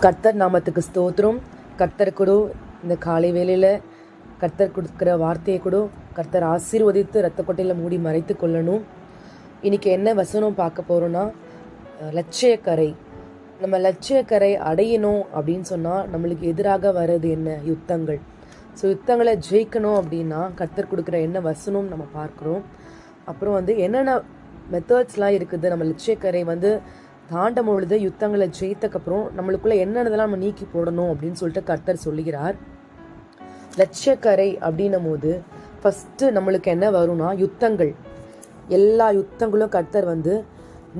கர்த்தர் நாமத்துக்கு ஸ்தோத்திரம். கர்த்தர் கூட இந்த காலை வேளையில் கர்த்தர் கொடுக்குற வார்த்தையை கூட கர்த்தர் ஆசீர்வதித்து ரத்த கொட்டையில் மூடி மறைத்து கொள்ளணும். இன்றைக்கி என்ன வசனம் பார்க்க போகிறோன்னா, லட்சியக்கரை. நம்ம லட்சியக்கரை அடையணும் அப்படின்னு சொன்னால் நம்மளுக்கு எதிராக வர்றது என்ன? யுத்தங்கள். ஸோ யுத்தங்களை ஜெயிக்கணும் அப்படின்னா கர்த்தர் கொடுக்குற என்ன வசனம் நம்ம பார்க்குறோம். அப்புறம் என்னென்ன மெத்தட்ஸ்லாம் இருக்குது நம்ம லட்சியக்கரை தாண்டும் பொழுது யுத்தங்களை ஜெயித்தக்கப்புறம் நம்மளுக்குள்ள என்னென்னதெல்லாம் நம்ம நீக்கி போடணும் அப்படின்னு சொல்லிட்டு கர்த்தர் சொல்லுகிறார். லட்சியக்கரை அப்படின்னும் போது ஃபஸ்ட்டு நம்மளுக்கு என்ன வரும்னா யுத்தங்கள். எல்லா யுத்தங்களும் கர்த்தர்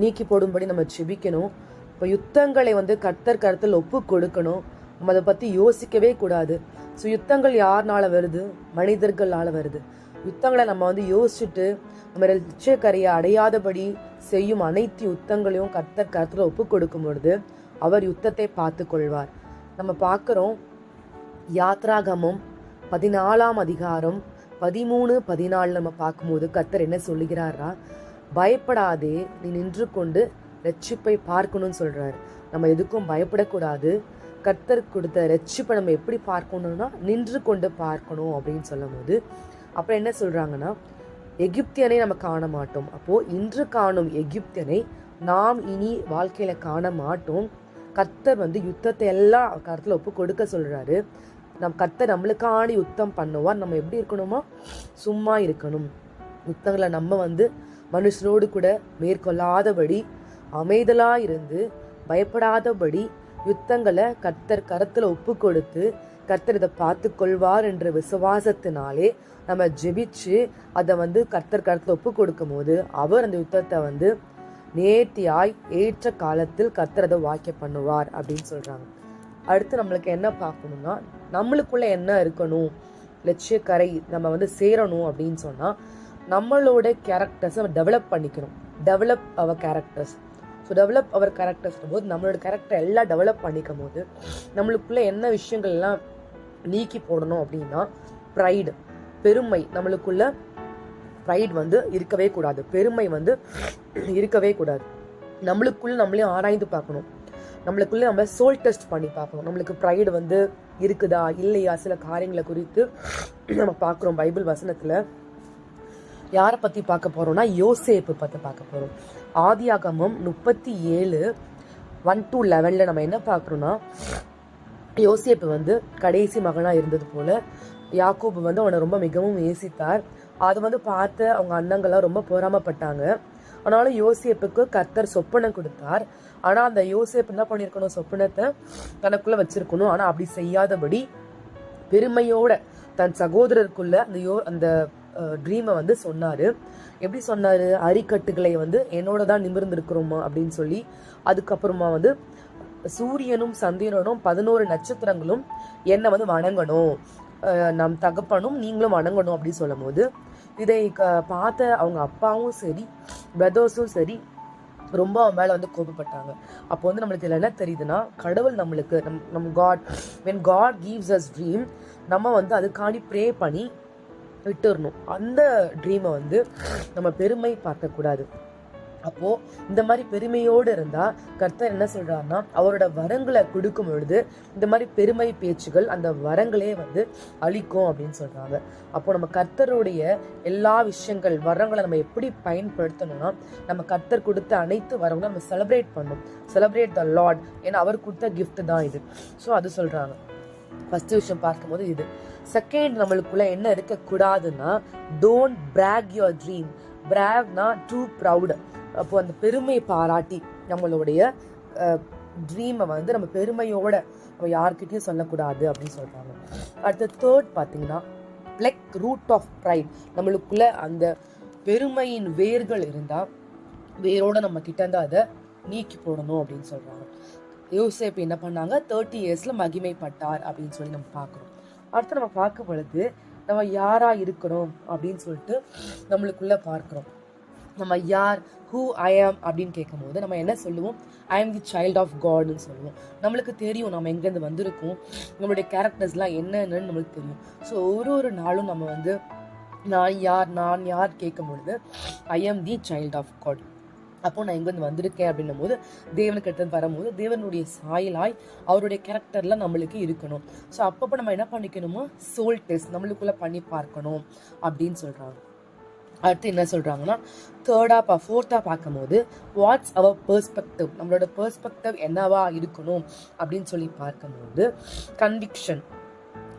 நீக்கி போடும்படி நம்ம ஜெபிக்கணும். இப்போ யுத்தங்களை கர்த்தர் கருத்தில் ஒப்பு கொடுக்கணும். நம்ம அதை பற்றி யோசிக்கவே கூடாது. ஸோ யுத்தங்கள் யாருனால வருது? மனிதர்களால் வருது. யுத்தங்களை நம்ம யோசிச்சுட்டு நம்ம லட்சியக்கரையை அடையாதபடி செய்யும் அனைத்து யுத்தங்களையும் கர்த்தர் கருத்தில் ஒப்பு கொடுக்கும் பொழுது அவர் யுத்தத்தை பார்த்து கொள்வார். நம்ம பார்க்குறோம், யாத்ராகமம் 14ஆம் அதிகாரம் 13-14 நம்ம பார்க்கும்போது கர்த்தர் என்ன சொல்லுகிறாரா, பயப்படாதே, நீ நின்று கொண்டு ரட்சிப்பை பார்க்கணும்னு சொல்றாரு. நம்ம எதுக்கும் பயப்படக்கூடாது. கர்த்தர் கொடுத்த ரட்சிப்பை நம்ம எப்படி பார்க்கணும்னா நின்று கொண்டு பார்க்கணும் அப்படின்னு சொல்லும் போது அப்புறம் என்ன சொல்றாங்கன்னா, எகிப்தியனை நம்ம காண மாட்டோம். அப்போ இன்று காணும் எகிப்தியனை நாம் இனி வாழ்க்கையில காண மாட்டோம். கர்த்தர் யுத்தத்தை எல்லாம் கருத்துல ஒப்பு கொடுக்க சொல்றாரு. கர்த்தர் நம்மளுக்கான யுத்தம் பண்ணுவார். நம்ம எப்படி இருக்கணுமா? சும்மா இருக்கணும். யுத்தங்களை நம்ம மனுஷரோடு கூட மேற்கொள்ளாதபடி அமைதலா இருந்து பயப்படாதபடி யுத்தங்களை கர்த்தர் கருத்துல ஒப்பு கொடுத்து கர்த்தர் இதை பார்த்து கொள்வார் என்ற விசுவாசத்தினாலே நம்ம ஜெபிச்சு அதை கர்த்தர் கருத்துல ஒப்பு கொடுக்கும் போது அவர் அந்த யுத்தத்தை நேர்த்தியாய் ஏற்ற காலத்தில் கர்த்தர் அதை வாக்கிய பண்ணுவார் அப்படின்னு சொல்றாங்க. அடுத்து நம்மளுக்கு என்ன பார்க்கணும்னா, நம்மளுக்குள்ள என்ன இருக்கணும்? லட்சியக்கரை நம்ம சேரணும் அப்படின்னு சொன்னா நம்மளோட கேரக்டர்ஸை டெவலப் பண்ணிக்கணும். டெவலப் அவர் கேரக்டர்ஸ். ஸோ டெவலப் அவர் கேரக்டர்ஸ் போது நம்மளோட கேரக்டர் எல்லாம் டெவலப் பண்ணிக்கும் போது நம்மளுக்குள்ள என்ன விஷயங்கள் எல்லாம் நீக்கி போடணும் அப்படின்னா, ப்ரைடு, பெருமை. நம்மளுக்குள்ள ப்ரைட் இருக்கவே கூடாது. பெருமை இருக்கவே கூடாது. நம்மளுக்குள்ள நம்மளையும் ஆராய்ந்து பார்க்கணும். நம்மளுக்குள்ள நம்ம சோல் டெஸ்ட் பண்ணி பார்க்கணும். நம்மளுக்கு ப்ரைடு இருக்குதா இல்லையா? சில காரியங்களை குறித்து நம்ம பார்க்குறோம். பைபிள் வசனத்துல யாரை பத்தி பார்க்க போறோம்னா, யோசேப்பு பத்தி பார்க்க போறோம். ஆதியாகமம் 37:1-11 நம்ம என்ன பார்க்குறோம்னா, யோசேப்பு கடைசி மகனா இருந்தது போல யாக்கோபு அவனை ரொம்ப மிகவும் நேசித்தார். அது பார்த்து அவங்க அண்ணங்கள்லாம் ரொம்ப பொறாமப்பட்டாங்க. ஆனாலும் யோசேப்புக்கு கர்த்தர் சொப்பனம் கொடுத்தார். ஆனா அந்த யோசேப்பு என்ன பண்ணிருக்கணும்? சொப்பனத்தை தனக்குள்ள வச்சிருக்கணும். ஆனா அப்படி செய்யாதபடி பெருமையோட தன் சகோதரருக்குள்ள அந்த ட்ரீமை சொன்னாரு. எப்படி சொன்னாரு? அரிக்கட்டுகளை என்னோட தான் நிமிர்ந்திருக்கிறோமா அப்படின்னு சொல்லி, அதுக்கப்புறமா சூரியனும் சந்திரனும் 11 நட்சத்திரங்களும் என்னை வணங்கணும், நம் தகப்பனும் நீங்களும் வணங்கணும் அப்படின்னு சொல்லும் போது இதை பார்த்த அவங்க அப்பாவும் சரி பிரதர்ஸும் சரி ரொம்ப அவன் மேல கோபப்பட்டாங்க. அப்போ நம்மளுக்கு இதில் என்ன தெரியுதுன்னா, கடவுள் நம்மளுக்கு நம் God, when God gives us dream, நம்ம அதுக்காண்டி ப்ரே பண்ணி விட்டுறணும். அந்த ட்ரீமை நம்ம பெருமை பார்க்கக்கூடாது. அப்போ இந்த மாதிரி பெருமையோடு இருந்தா கர்த்தர் என்ன சொல்றாருன்னா, அவரோட வரங்களை கொடுக்கும் பொழுது இந்த மாதிரி பெருமை பேச்சுகள் அந்த வரங்களே அழிக்கும் அப்படின்னு சொல்றாங்க. அப்போ நம்ம கர்த்தருடைய எல்லா விஷயங்கள் வரங்களை நம்ம எப்படி பயன்படுத்தணும்னா, நம்ம கர்த்தர் கொடுத்த அனைத்து வரங்களும் நம்ம செலிப்ரேட் பண்ணணும். செலிப்ரேட் த லார்ட். ஏன்னா அவர் கொடுத்த கிஃப்ட் தான் இது. ஸோ அது சொல்றாங்க. ஃபர்ஸ்ட் விஷயம் பார்க்கும்போது இது. செகண்ட், நம்மளுக்குள்ள என்ன இருக்கக்கூடாதுன்னா, டோன்ட் பிராக் யுவர் ட்ரீம். பிராக்னா டூ ப்ரௌட். அப்போ அந்த பெருமை பாராட்டி நம்மளுடைய ட்ரீமை நம்ம பெருமையோட நம்ம யார்கிட்டையும் சொல்லக்கூடாது அப்படின்னு சொல்றாங்க. அடுத்த தேர்ட் பார்த்தீங்கன்னா, பிளக் ரூட் ஆஃப் ப்ரைட். நம்மளுக்குள்ள அந்த பெருமையின் வேர்கள் இருந்தா வேரோட நம்ம கிட்ட இருந்து அதை நீக்கி போடணும் அப்படின்னு சொல்றாங்க. யோசேப்பு என்ன பண்ணாங்க? 30 இயர்ஸ்ல மகிமைப்பட்டார் அப்படின்னு சொல்லி நம்ம பார்க்குறோம். அடுத்து நம்ம பார்க்கும் பொழுது நம்ம யாரா இருக்கிறோம் அப்படின்னு சொல்லிட்டு நம்மளுக்குள்ள பார்க்கிறோம். நம்ம யார், ஹூ ஐ ஆம் அப்படின்னு கேட்கும் போது நம்ம என்ன சொல்லுவோம்? ஐ ஆம் தி சைல்ட் ஆஃப் காட்னு சொல்லுவோம். நம்மளுக்கு தெரியும் நம்ம எங்கேருந்து வந்திருக்கோம், நம்மளுடைய கேரக்டர்ஸ்லாம் என்னன்னு நம்மளுக்கு தெரியும். ஸோ ஒரு நாளும் நம்ம நான் யார் கேட்கும் பொழுது ஐ ஆம் தி சைல்ட் ஆஃப் காட். அப்போ நான் இங்க வந்திருக்கேன் அப்படின்னும் போது தேவனுக்கு எடுத்து வரும்போது தேவனுடைய சாயலாய் அவருடைய கேரக்டர்ல நம்மளுக்கு இருக்கணும். ஸோ அப்பப்போ நம்ம என்ன பண்ணிக்கணுமோ சோல் டெஸ்ட் நம்மளுக்குள்ள பண்ணி பார்க்கணும் அப்படின்னு சொல்றாங்க. அடுத்து என்ன சொல்றாங்கன்னா ஃபோர்த்தா பார்க்கும்போது வாட்ஸ் அவர் பெர்ஸ்பெக்டிவ், நம்மளோட பெர்ஸ்பெக்டிவ் என்னவா இருக்கணும் அப்படின்னு சொல்லி பார்க்கும்போது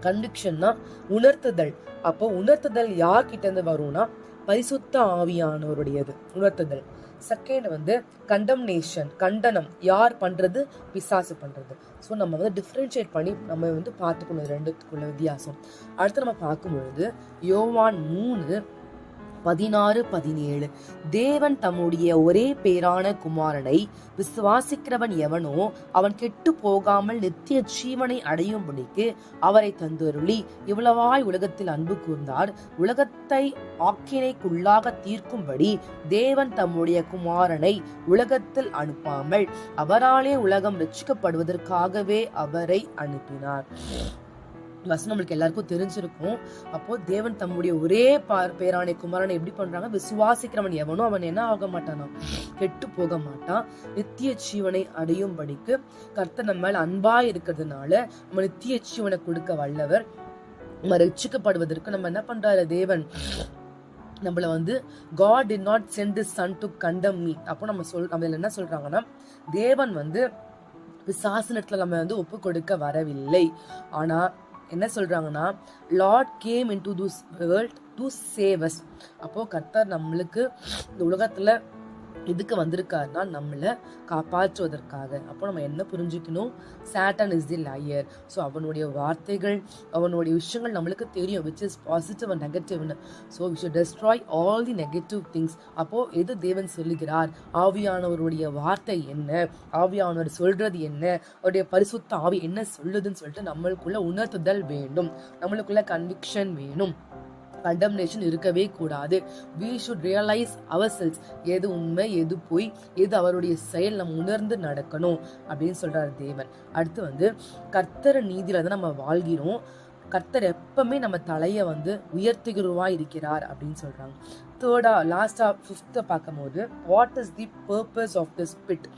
கன்விக்ஷன்னா உணர்த்துதல். அப்போ உணர்த்துதல் யார்கிட்ட இருந்து வரும்னா பரிசுத்த ஆவியானவருடையது உணர்த்துதல். செகண்ட் கண்டம்னேஷன், கண்டனம் யார் பண்றது? பிசாசு பண்றது. ஸோ நம்ம டிஃப்ரென்ஷியேட் பண்ணி நம்ம பார்த்துக்கணும் ரெண்டுத்துக்குள்ள வித்தியாசம். அடுத்து நம்ம பார்க்கும்பொழுது யோவான் 3:16-17 தேவன் தம்முடைய ஒரே பேரான குமாரனை விசுவாசிக்கிறவன் எவனோ அவன் கெட்டு போகாமல் நித்திய ஜீவனை அடையும்படிக்கு அவரை தந்தருளி இவ்வளவாய் உலகத்தில் அன்பு கூர்ந்தார். உலகத்தை ஆக்கினைக்குள்ளாக தீர்க்கும்படி தேவன் தம்முடைய குமாரனை உலகத்தில் அனுப்பாமல் அவராலே உலகம் ரட்சிக்கப்படுவதற்காகவே அவரை அனுப்பினார். வசனம் நம்மளுக்கு எல்லாருக்கும் தெரிஞ்சிருக்கும். அப்போ தேவன் தம்முடைய ஒரே பேரான குமாரனை எப்படி பண்றாங்க? விசுவாசிக்கிறவன் எவனோ அவன் என்ன ஆக மாட்டானா? கெட்டு போக மாட்டான், நித்திய ஜீவனை அடையும்படிக்கு கர்த்தர் நம்ம மேல அன்பா இருக்கிறதுனால நம்ம நித்திய ஜீவனை கொடுக்க வல்லவர். நம்ம ரட்சிக்கப்படுவதற்கு நம்ம என்ன பண்றாரு தேவன்? நம்மள God did not send his son to condemn me. அப்போ நம்ம என்ன சொல்றாங்கன்னா தேவன் பிசாசினத்துல நம்ம ஒப்பு கொடுக்க வரவில்லை. ஆனா என்ன சொல்றாங்கன்னா Lord came into this world to save us. அப்போ கர்த்தர் நம்மளுக்கு இந்த உலகத்துல இதுக்கு வந்திருக்காருன்னா நம்மளை காப்பாற்றுவதற்காக. அப்போ நம்ம என்ன புரிஞ்சுக்கணும்? Satan is the liar. So அவனுடைய வார்த்தைகள், அவனுடைய விஷயங்கள் நம்மளுக்கு தெரியும், விச் இஸ் பாசிட்டிவ் அண்ட் நெகட்டிவ்னு. So we should destroy all the negative things. அப்போ எது தேவன் சொல்லுகிறார், ஆவியானவருடைய வார்த்தை என்ன, ஆவியானவர் சொல்றது என்ன, அவருடைய பரிசுத்த ஆவி என்ன சொல்லுதுன்னு சொல்லிட்டு நம்மளுக்குள்ள உணர்த்துதல் வேண்டும், நம்மளுக்குள்ள கன்விக்ஷன் வேணும். கண்டம்னேஷன் இருக்கவே கூடாது. we should realize ourselves, எது உண்மை எது பொய், எது அவருடைய செயல் நம்ம உணர்ந்து நடக்கணும் அப்படின்னு சொல்றாரு தேவன். அடுத்து கர்த்தர் நீதியில நம்ம வாழ்கிறோம். கர்த்தர் எப்பவுமே நம்ம தலைய உயர்த்துகிறவா இருக்கிறார் அப்படின்னு சொல்றாங்க. லாஸ்டா ஃபிஃப்த் பார்க்கும்போது what is the purpose of this pit,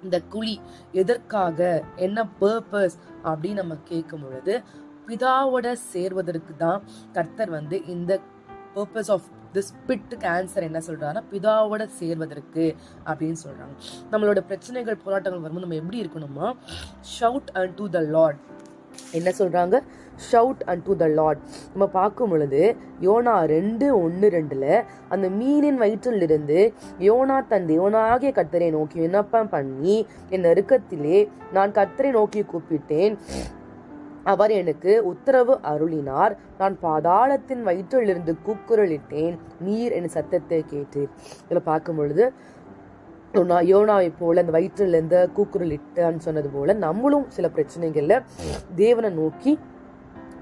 இந்த குழி எதற்காக, என்ன பர்பஸ் அப்படின்னு நம்ம கேட்கும் பொழுது பிதாவோட சேர்வதற்கு தான் கர்த்தர் இந்த பர்பஸ் ஆஃப் திஸ் பிட்டுக்கு ஆன்சர் என்ன சொல்றாருன்னா பிதாவோட சேர்வதற்கு அப்படின்னு சொல்றாங்க. நம்மளோட பிரச்சனைகள் போராட்டங்கள் வரும்போது நம்ம எப்படி இருக்கணுமா? Shout and the Lord. என்ன சொல்றாங்க? Shout and the Lord. நம்ம பார்க்கும் பொழுது யோனா 2:1-2 அந்த மீனின் வயிற்றில் இருந்து யோனா தன் தேவனாகிய கர்த்தரை நோக்கி விண்ணப்பம் பண்ணி என் நெருக்கத்திலே நான் கர்த்தரை நோக்கி கூப்பிட்டேன், அவர் எனக்கு உத்தரவு அருளினார், நான் பாதாளத்தின் வயிற்றிலிருந்து கூக்குரலிட்டேன், நீர் என் சத்தத்தை கேட்டீர். இதில் பார்க்கும் பொழுது யோனாவை போல அந்த வயிற்றிலிருந்து கூக்குரலிட்டான்னு சொன்னது போல நம்மளும் சில பிரச்சனைகள்ல தேவனை நோக்கி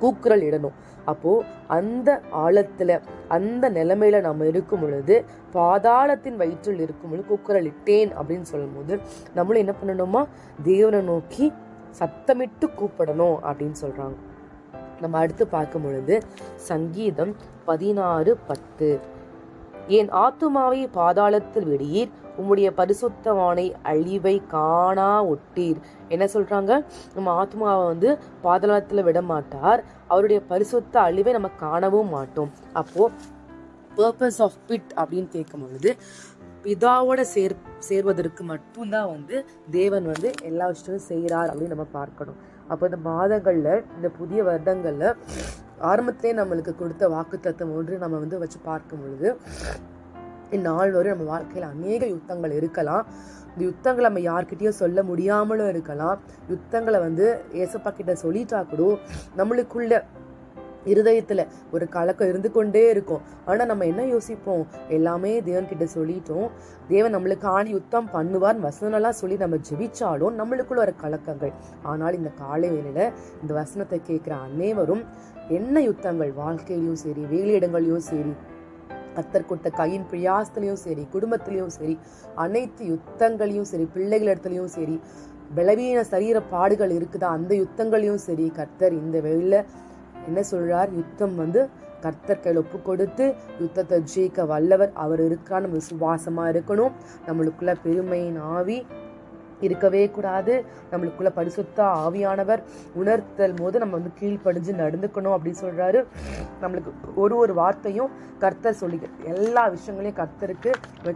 கூக்குரல் இடணும். அப்போ அந்த ஆழத்துல அந்த நிலைமையில நம்ம இருக்கும் பொழுது பாதாளத்தின் வயிற்றில் இருக்கும் பொழுது கூக்குரலிட்டேன் அப்படின்னு சொல்லும் போது நம்மளும் என்ன பண்ணணுமா? தேவனை நோக்கி சத்தமிட்டு கூப்பிடணும் அப்படின்னு சொல்றாங்க. நம்ம அடுத்து பார்க்கும் பொழுது சங்கீதம் 16:10 என் ஆத்துமாவை பாதாளத்தில் விடீர், உம்முடைய பரிசுத்தவானை அழிவை காணா ஒட்டீர். என்ன சொல்றாங்க? நம்ம ஆத்மாவை பாதாளத்துல விட மாட்டார், அவருடைய பரிசுத்த அழிவை நம்ம காணவும் மாட்டோம். அப்போ பர்பஸ் ஆஃப் பிட் அப்படின்னு கேட்கும் பொழுது பிதாவோட சேர்வதற்கு மட்டும்தான் தேவன் எல்லா விஷயமும் செய்கிறார் அப்படின்னு நம்ம பார்க்கணும். அப்போ இந்த மாதங்கள்ல, இந்த புதிய வருடங்கள்ல ஆரம்பத்திலே நம்மளுக்கு கொடுத்த வாக்குத்தத்தம் ஒன்று நம்ம வச்சு பார்க்கும் பொழுது இந்நாள் வரை நம்ம வாழ்க்கையில அநேக யுத்தங்கள் இருக்கலாம். இந்த யுத்தங்களை நம்ம யார்கிட்டயும் சொல்ல முடியாமலும் இருக்கலாம். யுத்தங்களை ஏசப்பா கிட்ட சொல்லிட்டா கூட நம்மளுக்குள்ள இருதயத்துல ஒரு கலக்கம் இருந்து கொண்டே இருக்கும். ஆனா நம்ம என்ன யோசிப்போம்? எல்லாமே தேவன் கிட்ட சொல்லிட்டோம், தேவன் நம்மளுக்கான யுத்தம் பண்ணுவார் வசனம்லாம் சொல்லி நம்ம ஜெபிச்சாலும் நம்மளுக்குள்ள ஒரு கலக்கங்கள். ஆனால் இந்த காலை வேளையில இந்த வசனத்தை கேட்கிற அனைவரும் என்ன யுத்தங்கள் வாழ்க்கையிலயும் சரி, வேலையிடங்களையும் சரி, கர்த்தர் கொடுத்த கையின் பிரயாசத்திலையும் சரி, குடும்பத்திலையும் சரி, அனைத்து யுத்தங்களையும் சரி, பிள்ளைகள் இடத்துலையும் சரி, பலவீன சரீர பாடுகள் இருக்குதா அந்த யுத்தங்களையும் சரி, கர்த்தர் இந்த வேளையில என்ன சொல்றார்? யுத்தம் கர்த்தர் கையில் ஒப்பு கொடுத்து யுத்தத்தை ஜெயிக்க வல்லவர் அவர் இருக்கிறார். நம்ம விசுவாசமா இருக்கணும். நம்மளுக்குள்ள பெருமையின் ஆவி இருக்கவே கூடாது. நம்மளுக்குள்ள பரிசுத்த ஆவியானவர் உணர்த்தல் போது நம்ம கீழ்ப்படிஞ்சு நடந்துக்கணும் அப்படின்னு சொல்றாரு. நம்மளுக்கு ஒரு வார்த்தையும் கர்த்தர் சொல்லி எல்லா விஷயங்களையும் கர்த்தருக்கு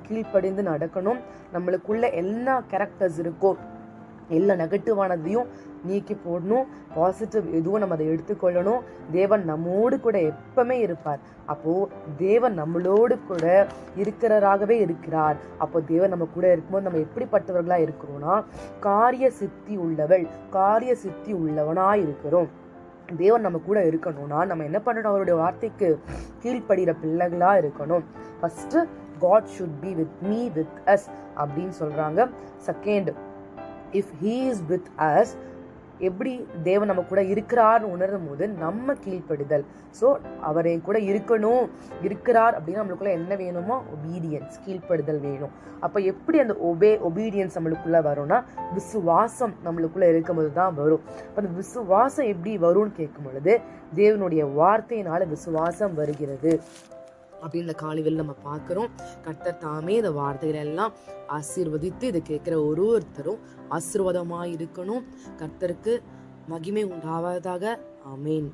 கீழ்ப்படிந்து நடக்கணும். நம்மளுக்குள்ள எல்லா கேரக்டர்ஸ் இருக்கோ எல்லா நெகட்டிவானதையும் நீக்கி போடணும். பாசிட்டிவ் எதுவும் நம்ம அதை எடுத்துக்கொள்ளணும். தேவன் நம்மோடு கூட எப்பவுமே இருப்பார். அப்போ தேவன் நம்மளோடு கூட இருக்கிறவராகவே இருக்கிறார். அப்போ தேவன் நம்ம கூட இருக்கும்போது நம்ம எப்படிப்பட்டவர்களா இருக்கிறோம்னா காரிய சித்தி உள்ளவனா இருக்கிறோம். தேவன் நம்ம கூட இருக்கணும்னா நம்ம என்ன பண்ணணும்? அவருடைய வார்த்தைக்கு கீழ்ப்படுகிற பிள்ளைகளா இருக்கணும். First God should be with me, with us அப்படின்னு சொல்றாங்க. Second, if he is with us, எப்படி தேவன் நம்ம கூட இருக்கிறார்னு உணரும் போது நம்ம கீழ்ப்படிதல். ஸோ அவரை கூட இருக்கிறார் அப்படின்னா நம்மளுக்குள்ள என்ன வேணுமோ ஒபீடியன்ஸ், கீழ்ப்படுதல் வேணும். அப்போ எப்படி அந்த ஒபீடியன்ஸ் நம்மளுக்குள்ள வரும்னா விசுவாசம் நம்மளுக்குள்ள இருக்கும் போது தான் வரும். அப்போ அந்த விசுவாசம் எப்படி வரும்னு கேட்கும் பொழுது தேவனுடைய வார்த்தையினால விசுவாசம் வருகிறது அப்படின்னு இந்த காலையில் நம்ம பார்க்குறோம். கர்த்தர் தாமே இந்த வார்த்தைகள் எல்லாம் ஆசீர்வதித்து இதை கேட்குற ஒருத்தரும் ஆசீர்வாதமாக இருக்கணும். கர்த்தருக்கு மகிமை உண்டாவதாக. ஆமேன்.